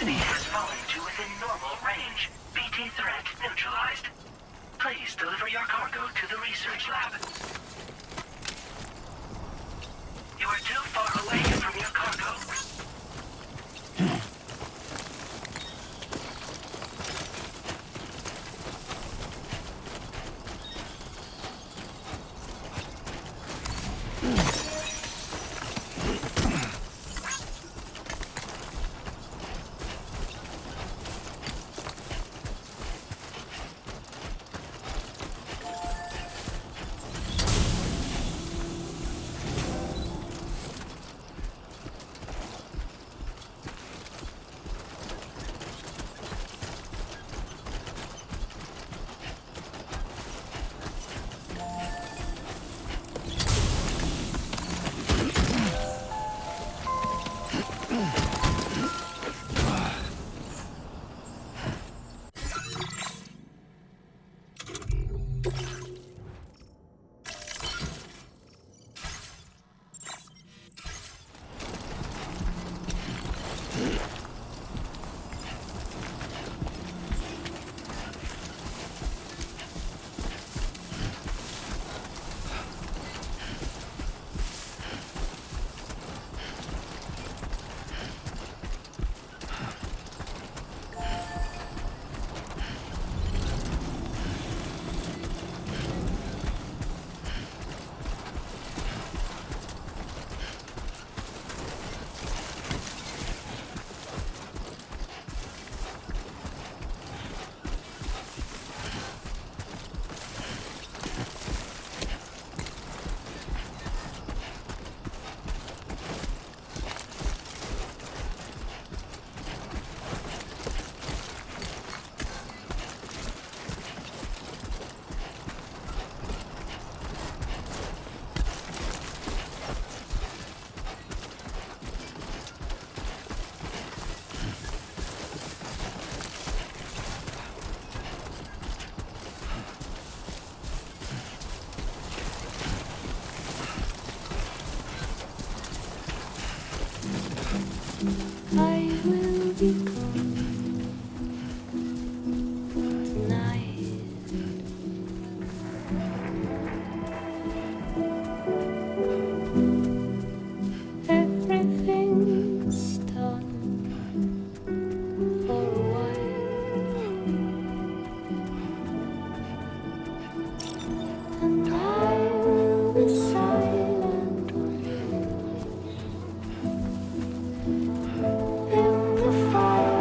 Velocity has fallen to within normal range. BT threat neutralized. Please deliver your cargo to the research lab. You are too far away from your cargo. I will be gone tonight. Everything's done for a while, and I will be silent with you in the fire.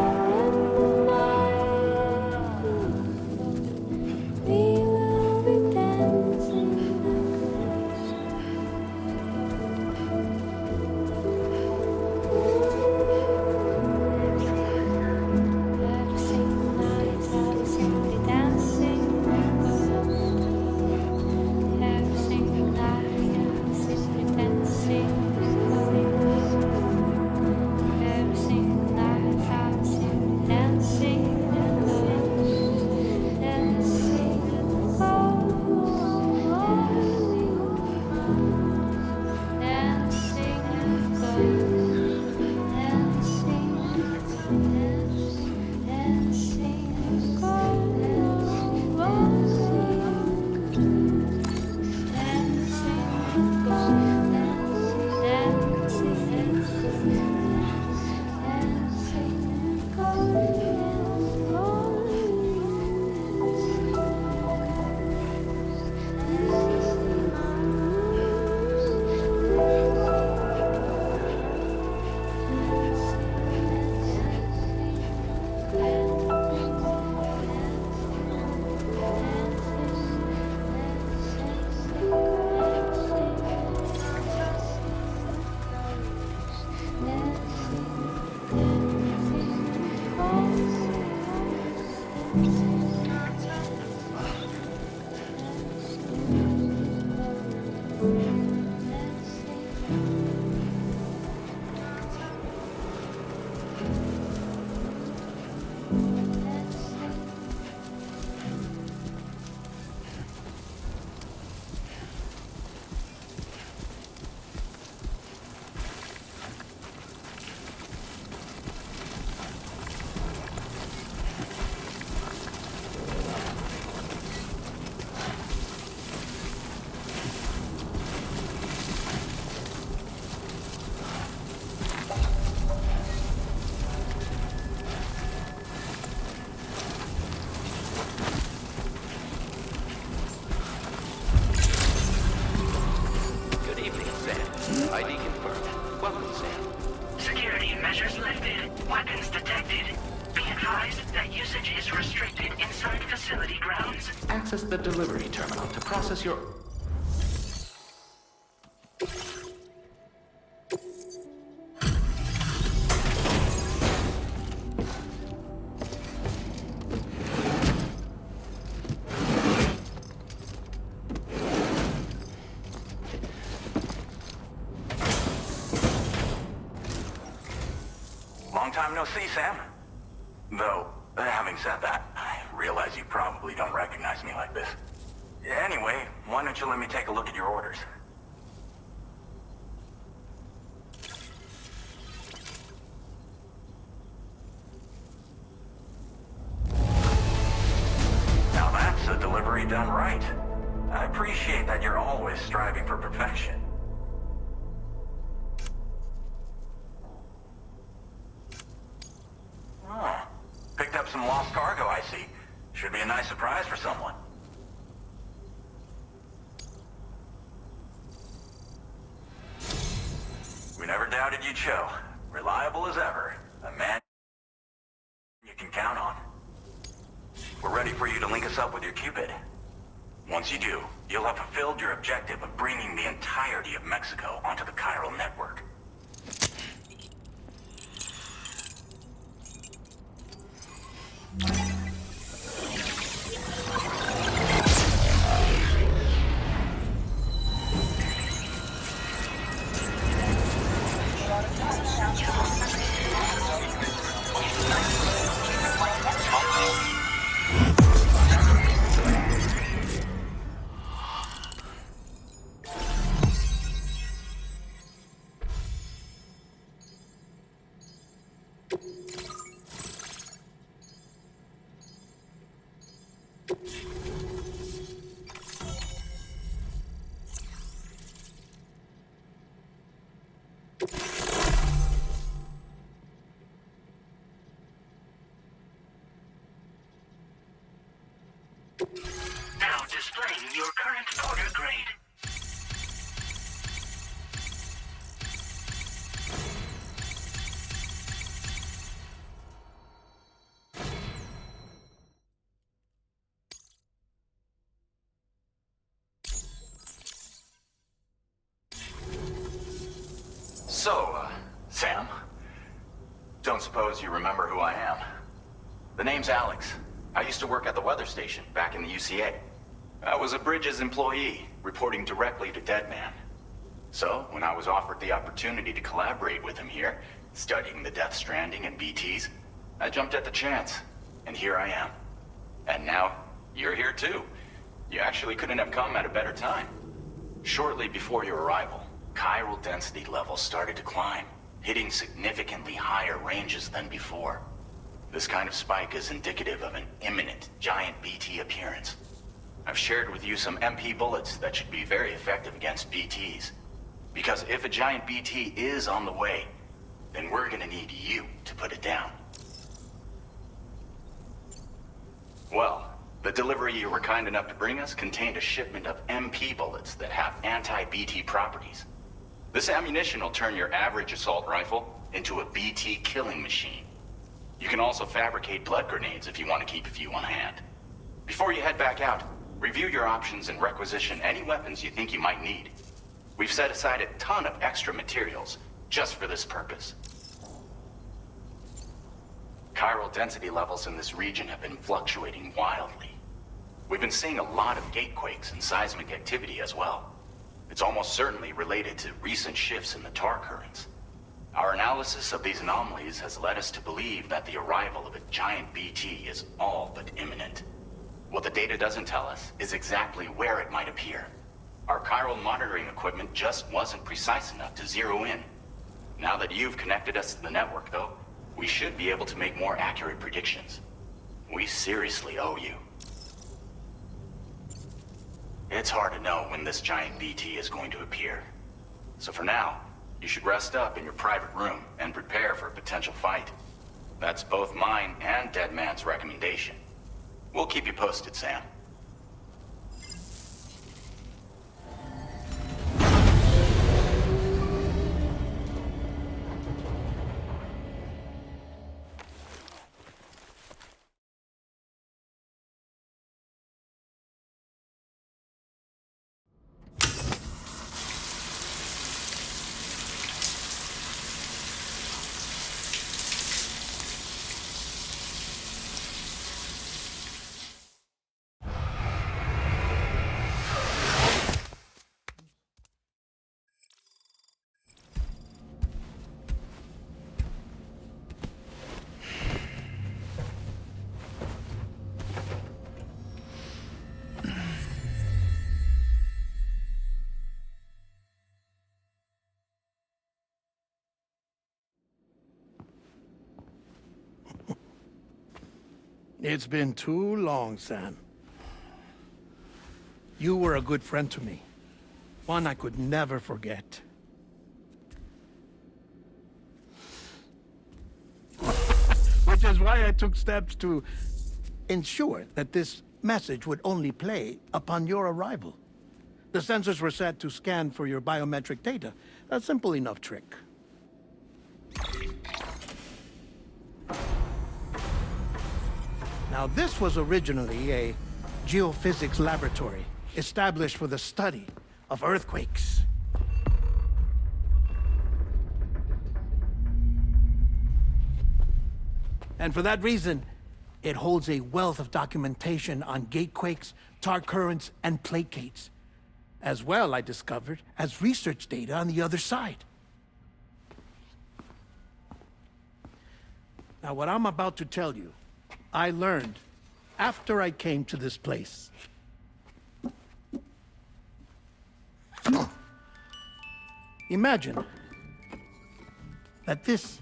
Usage is restricted inside facility grounds. Access the delivery terminal to process your... Long time no see, Sam. Though, having said that, I realize you probably don't recognize me like this. Anyway, why don't you let me take a look at your orders? Now that's a delivery done right. I appreciate that you're always striving for perfection. Oh, picked up some lost cargo, I see. Should be a nice surprise for someone. We never doubted you'd show. Reliable as ever. A man you can count on. We're ready for you to link us up with your Cupid. Once you do, you'll have fulfilled your objective of bringing the entirety of Mexico onto the chiral network. Now displaying your current order grade. So, Sam, don't suppose you remember who I am? The name's Alex. I used to work at the weather station back in the UCA. I was a Bridges employee, reporting directly to Deadman. So, when I was offered the opportunity to collaborate with him here, studying the Death Stranding and BTs, I jumped at the chance, and here I am. And now, you're here too. You actually couldn't have come at a better time. Shortly before your arrival, chiral density levels started to climb, hitting significantly higher ranges than before. This kind of spike is indicative of an imminent giant BT appearance. I've shared with you some MP bullets that should be very effective against BTs. Because if a giant BT is on the way, then we're gonna need you to put it down. Well, the delivery you were kind enough to bring us contained a shipment of MP bullets that have anti-BT properties. This ammunition will turn your average assault rifle into a BT killing machine. You can also fabricate blood grenades if you want to keep a few on hand. Before you head back out, review your options and requisition any weapons you think you might need. We've set aside a ton of extra materials just for this purpose. Chiral density levels in this region have been fluctuating wildly. We've been seeing a lot of gatequakes and seismic activity as well. It's almost certainly related to recent shifts in the tar currents. Our analysis of these anomalies has led us to believe that the arrival of a giant BT is all but imminent. What the data doesn't tell us is exactly where it might appear. Our chiral monitoring equipment just wasn't precise enough to zero in. Now that you've connected us to the network, though, we should be able to make more accurate predictions. We seriously owe you. It's hard to know when this giant BT is going to appear. So for now, you should rest up in your private room and prepare for a potential fight. That's both mine and Deadman's recommendation. We'll keep you posted, Sam. It's been too long, Sam. You were a good friend to me. One I could never forget. Which is why I took steps to ensure that this message would only play upon your arrival. The sensors were set to scan for your biometric data. A simple enough trick. Now, this was originally a geophysics laboratory established for the study of earthquakes. And for that reason, it holds a wealth of documentation on gatequakes, tar currents, and placates. As well, I discovered, as research data on the other side. Now, what I'm about to tell you, I learned after I came to this place. Imagine that this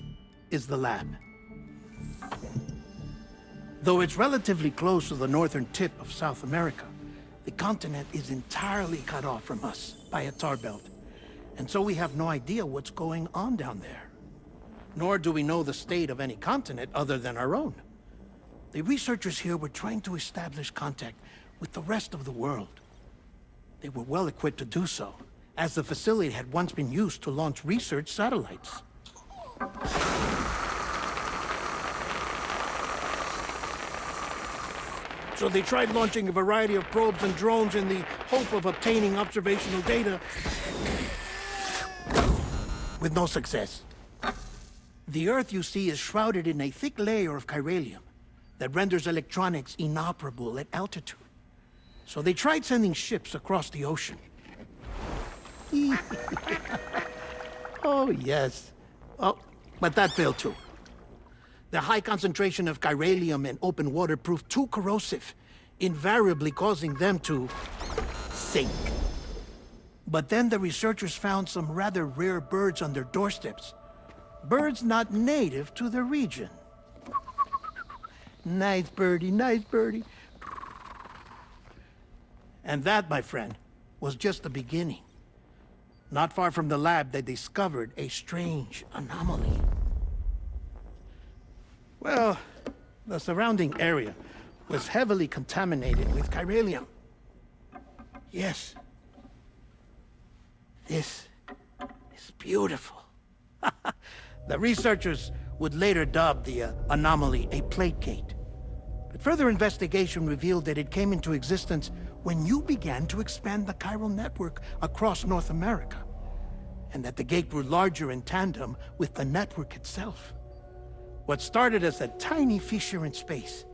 is the lab. Though it's relatively close to the northern tip of South America, the continent is entirely cut off from us by a tar belt. And so we have no idea what's going on down there. Nor do we know the state of any continent other than our own. The researchers here were trying to establish contact with the rest of the world. They were well equipped to do so, as the facility had once been used to launch research satellites. So they tried launching a variety of probes and drones in the hope of obtaining observational data, with no success. The Earth, you see, is shrouded in a thick layer of chiralium that renders electronics inoperable at altitude. So they tried sending ships across the ocean. Oh, yes. Oh, but that failed too. The high concentration of chiralium in open water proved too corrosive, invariably causing them to sink. But then the researchers found some rather rare birds on their doorsteps. Birds not native to the region. Nice birdie, nice birdie. And that, my friend, was just the beginning. Not far from the lab, they discovered a strange anomaly. Well, the surrounding area was heavily contaminated with chiralium. Yes. This is beautiful. The researchers would later dub the anomaly a plate gate. But further investigation revealed that it came into existence when you began to expand the chiral network across North America, and that the gate grew larger in tandem with the network itself. What started as a tiny fissure in space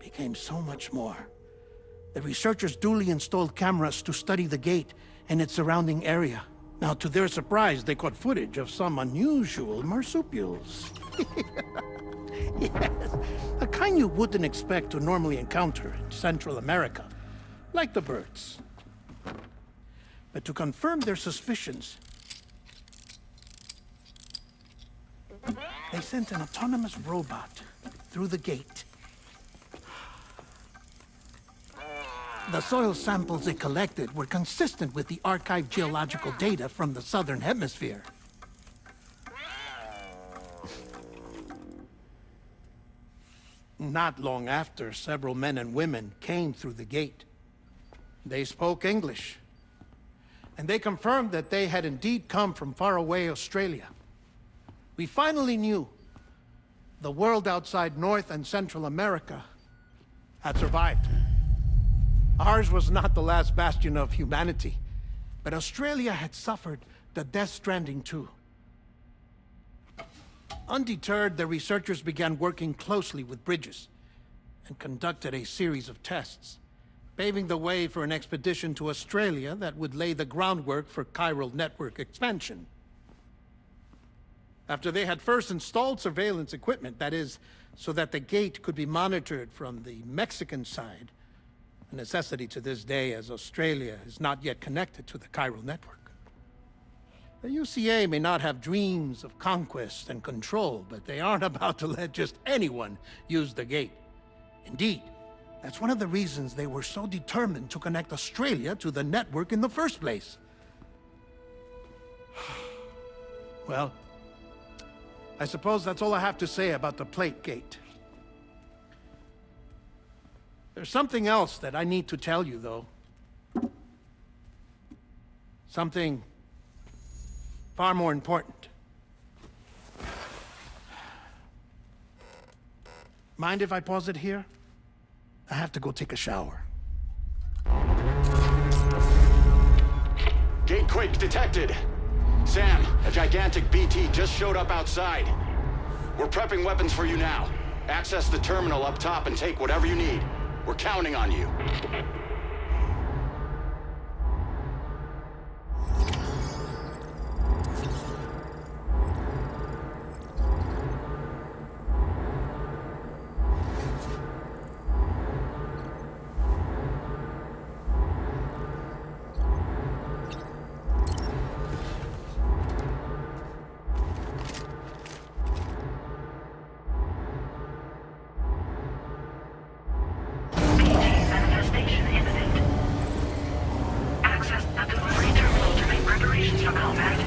became so much more. The researchers duly installed cameras to study the gate and its surrounding area. Now, to their surprise, they caught footage of some unusual marsupials. Yes, a kind you wouldn't expect to normally encounter in Central America, like the birds. But to confirm their suspicions, they sent an autonomous robot through the gate. The soil samples it collected were consistent with the archived geological data from the southern hemisphere. Not long after, several men and women came through the gate. They spoke English, and they confirmed that they had indeed come from faraway Australia. We finally knew the world outside North and Central America had survived. Ours was not the last bastion of humanity, but Australia had suffered the death stranding too. Undeterred, the researchers began working closely with Bridges and conducted a series of tests, paving the way for an expedition to Australia that would lay the groundwork for chiral network expansion. After they had first installed surveillance equipment, that is, so that the gate could be monitored from the Mexican side, a necessity to this day as Australia is not yet connected to the chiral network. The UCA may not have dreams of conquest and control, but they aren't about to let just anyone use the gate. Indeed, that's one of the reasons they were so determined to connect Australia to the network in the first place. Well, I suppose that's all I have to say about the plate gate. There's something else that I need to tell you, though. Something far more important. Mind if I pause it here? I have to go take a shower. Gate quake detected. Sam, a gigantic BT just showed up outside. We're prepping weapons for you now. Access the terminal up top and take whatever you need. We're counting on you. Manifestation imminent. Access the delivery terminal to make preparations for combat.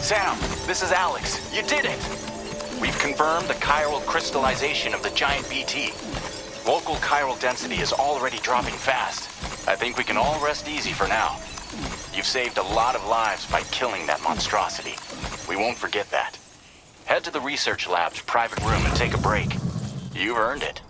Sam, this is Alex. You did it! We've confirmed the chiral crystallization of the giant BT. Local chiral density is already dropping fast. I think we can all rest easy for now. You've saved a lot of lives by killing that monstrosity. We won't forget that. Head to the research lab's private room and take a break. You've earned it.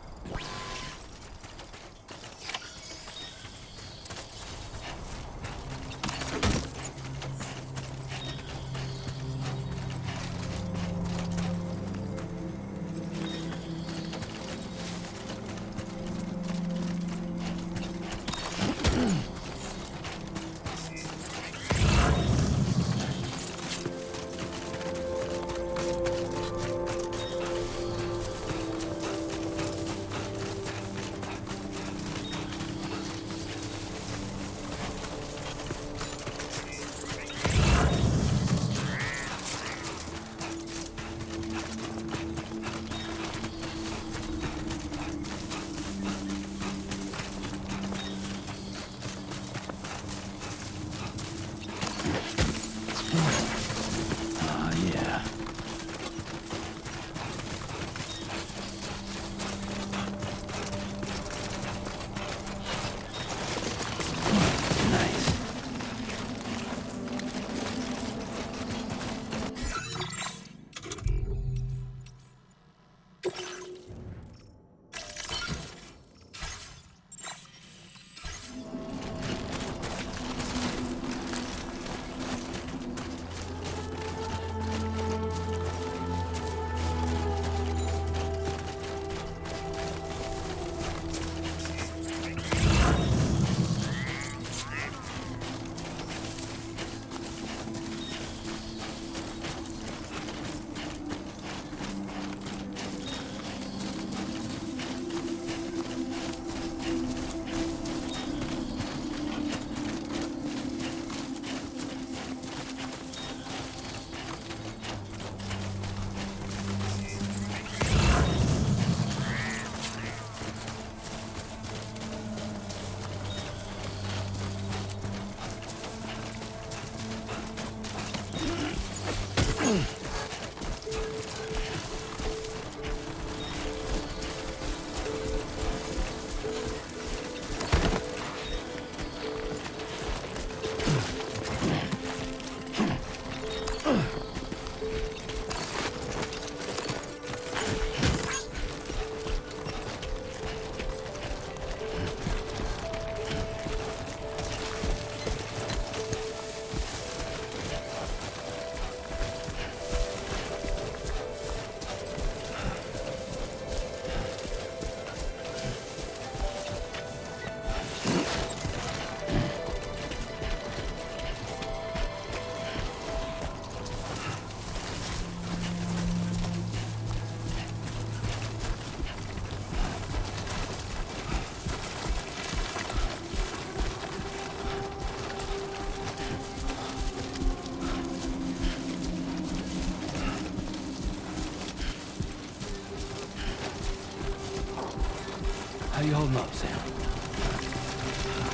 How you holding up, Sam?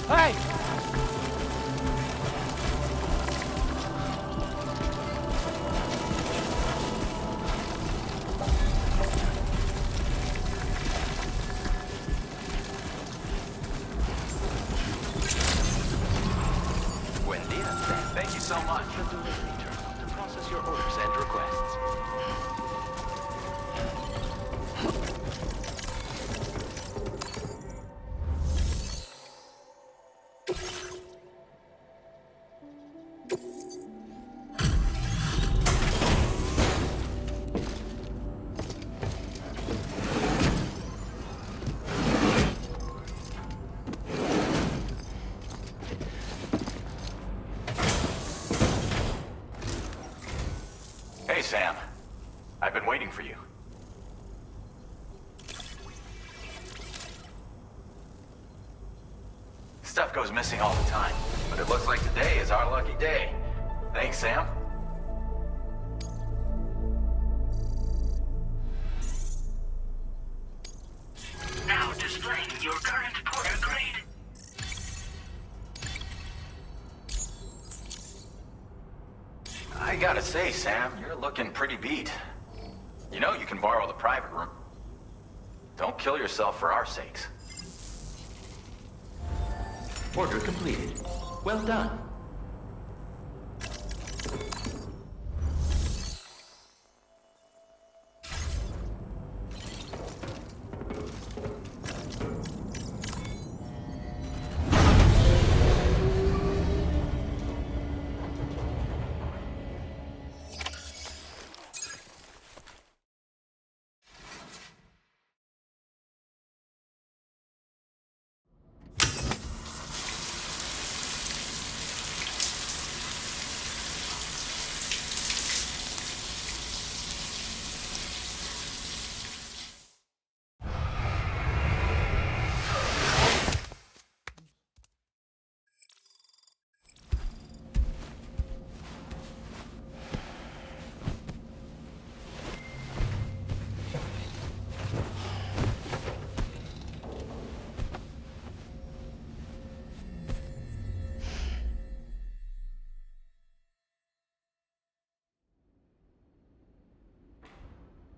Hey! Buen dia, Sam. Thank you so much. The delivery terminal to process your orders and requests. Hey, Sam. I've been waiting for you. Stuff goes missing all the time, but it looks like today is our lucky day. Thanks, Sam. Now displaying your current porter grade. I gotta say, Sam, you're looking pretty beat. You know you can borrow the private room. Don't kill yourself for our sakes. Order completed. Well done.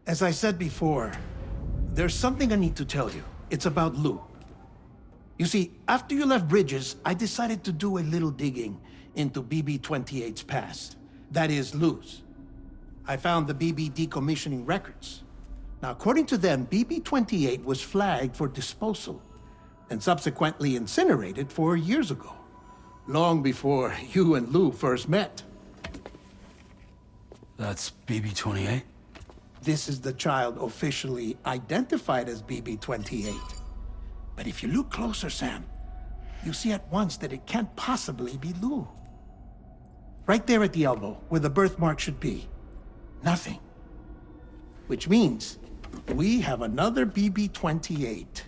As I said before, there's something I need to tell you. It's about Lou. You see, after you left Bridges, I decided to do a little digging into BB-28's past. That is, Lou's. I found the BB decommissioning records. Now, according to them, BB-28 was flagged for disposal and subsequently incinerated 4 years ago, long before you and Lou first met. That's BB-28? This is the child officially identified as BB-28. But if you look closer, Sam, you see at once that it can't possibly be Lou. Right there at the elbow, where the birthmark should be. Nothing. Which means we have another BB-28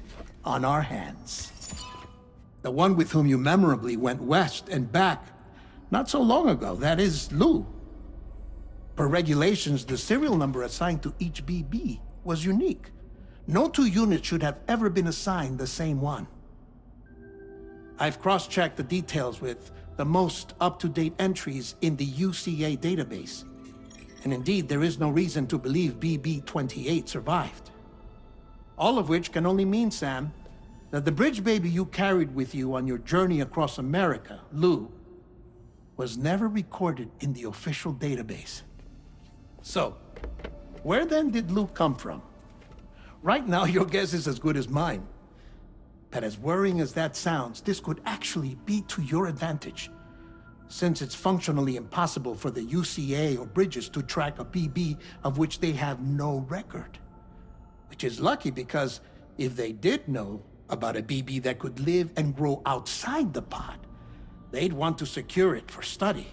on our hands. The one with whom you memorably went west and back not so long ago, that is Lou. Per regulations, the serial number assigned to each BB was unique. No two units should have ever been assigned the same one. I've cross-checked the details with the most up-to-date entries in the UCA database. And indeed, there is no reason to believe BB-28 survived. All of which can only mean, Sam, that the bridge baby you carried with you on your journey across America, Lou, was never recorded in the official database. So, where then did Lou come from? Right now, your guess is as good as mine. But as worrying as that sounds, this could actually be to your advantage, since it's functionally impossible for the UCA or Bridges to track a BB of which they have no record. Which is lucky because if they did know about a BB that could live and grow outside the pod, they'd want to secure it for study.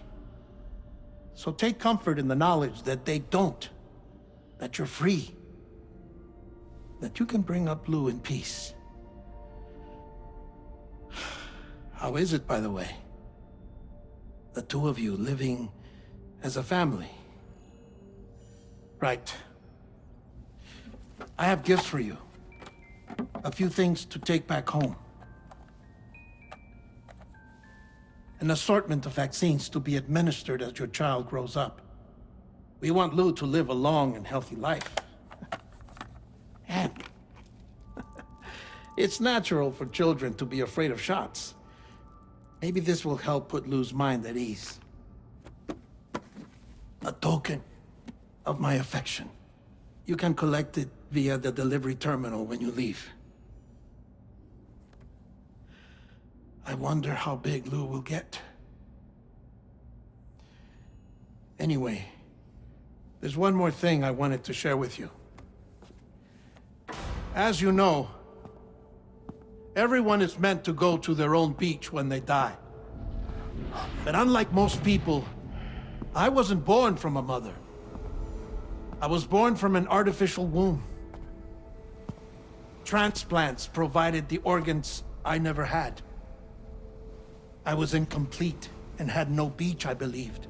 So take comfort in the knowledge that they don't, that you're free, that you can bring up Lou in peace. How is it, by the way? The two of you living as a family. Right. I have gifts for you. A few things to take back home. An assortment of vaccines to be administered as your child grows up. We want Lou to live a long and healthy life. And it's natural for children to be afraid of shots. Maybe this will help put Lou's mind at ease. A token of my affection. You can collect it via the delivery terminal when you leave. I wonder how big Lou will get. Anyway, there's one more thing I wanted to share with you. As you know, everyone is meant to go to their own beach when they die. But unlike most people, I wasn't born from a mother. I was born from an artificial womb. Transplants provided the organs I never had. I was incomplete and had no beach, I believed.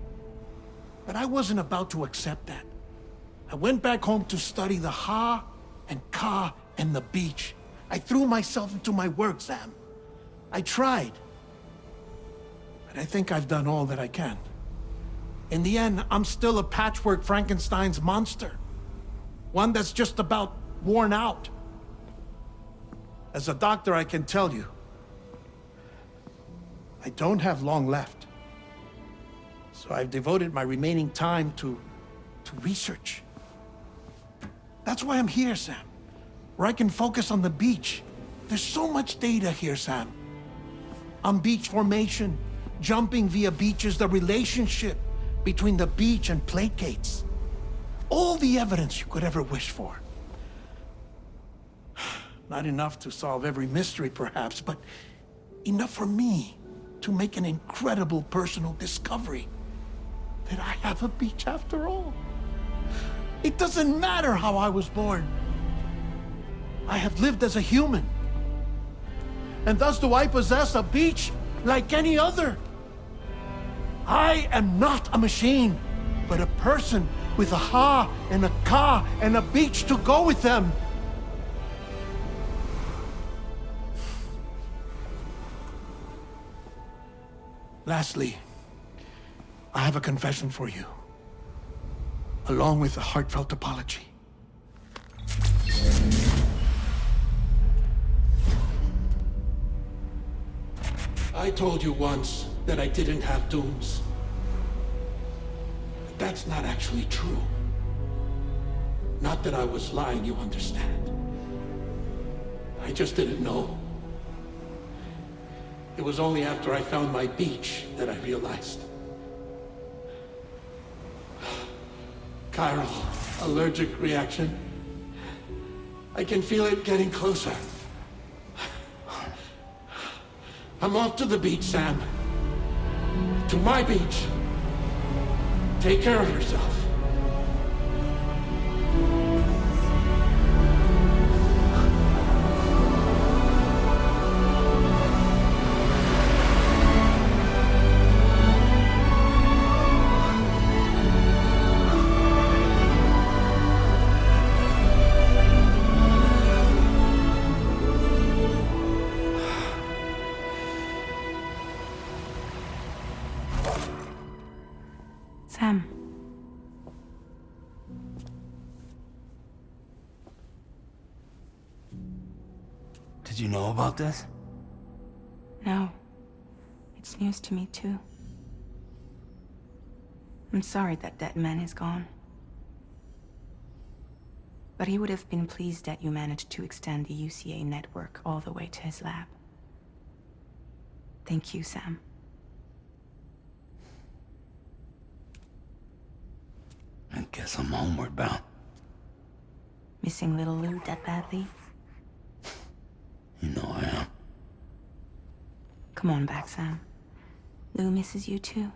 But I wasn't about to accept that. I went back home to study the Ha and Ka and the beach. I threw myself into my work, Sam. I tried. But I think I've done all that I can. In the end, I'm still a patchwork Frankenstein's monster. One that's just about worn out. As a doctor, I can tell you, I don't have long left. So I've devoted my remaining time to research. That's why I'm here, Sam. Where I can focus on the beach. There's so much data here, Sam. On beach formation, jumping via beaches, the relationship between the beach and plate gates. All the evidence you could ever wish for. Not enough to solve every mystery, perhaps, but enough for me to make an incredible personal discovery. That I have a beach after all. It doesn't matter how I was born. I have lived as a human. And thus do I possess a beach like any other. I am not a machine, but a person with a ha and a ka and a beach to go with them. Lastly, I have a confession for you, along with a heartfelt apology. I told you once that I didn't have dooms. But that's not actually true. Not that I was lying, you understand. I just didn't know. It was only after I found my beach that I realized. Chiral allergic reaction. I can feel it getting closer. I'm off to the beach, Sam. To my beach. Take care of yourself. Sam. Did you know about this? No. It's news to me, too. I'm sorry that that man is gone. But he would have been pleased that you managed to extend the UCA network all the way to his lab. Thank you, Sam. I guess I'm homeward bound. Missing little Lou that badly? You know I am. Come on back, Sam. Lou misses you too.